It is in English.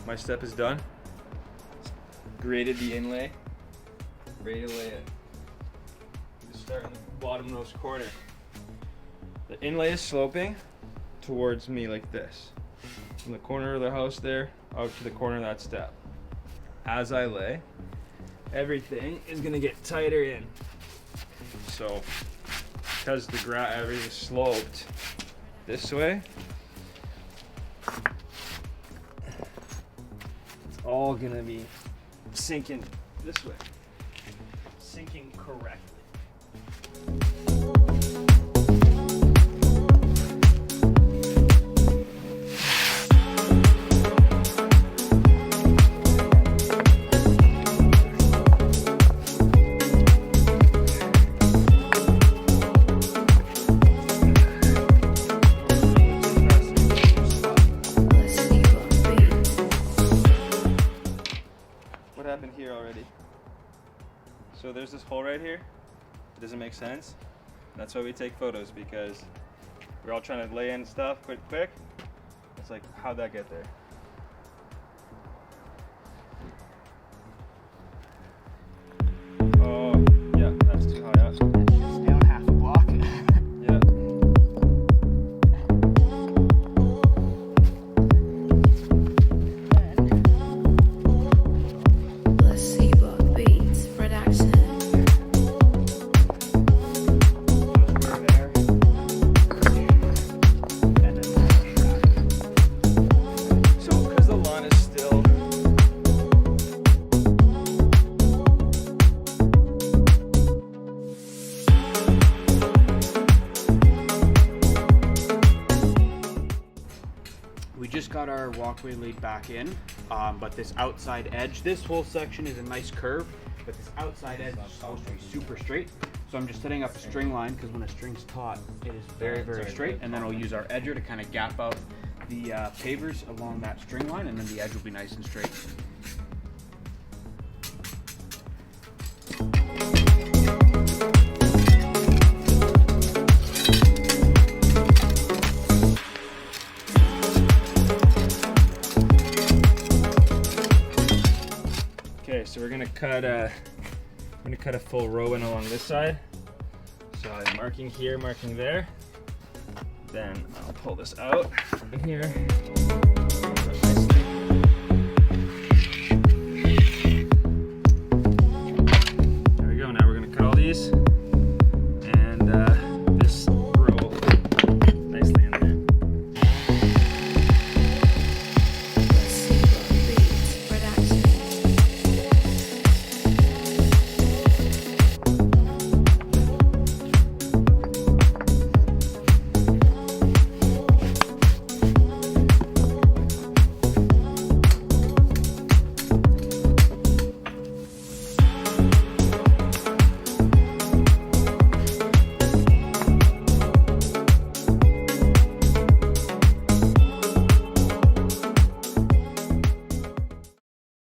my step is done. Graded the inlay. Ready to lay it. Just start in the bottommost corner. The inlay is sloping towards me like this. From the corner of the house there out to the corner of that step. As I lay, everything is gonna get tighter in. So, because everything's sloped this way, it's all gonna be sinking this way. Sinking correctly. What happened here already? So there's this hole right here. It doesn't make sense. That's why we take photos, because we're all trying to lay in stuff quick. It's like, how'd that get there? Oh, yeah, that's too high up. It's down half a block. Yeah. We just got our walkway laid back in, but this outside edge, this whole section is a nice curve, but this outside edge is supposed to be super straight. So I'm just setting up a string line, because when a string's taut, it is very, very straight. And then we'll use our edger to kind of gap out the pavers along that string line, and then the edge will be nice and straight. Okay, so we're gonna cut a full row in along this side. So I'm marking here, marking there. Then I'll pull this out from here.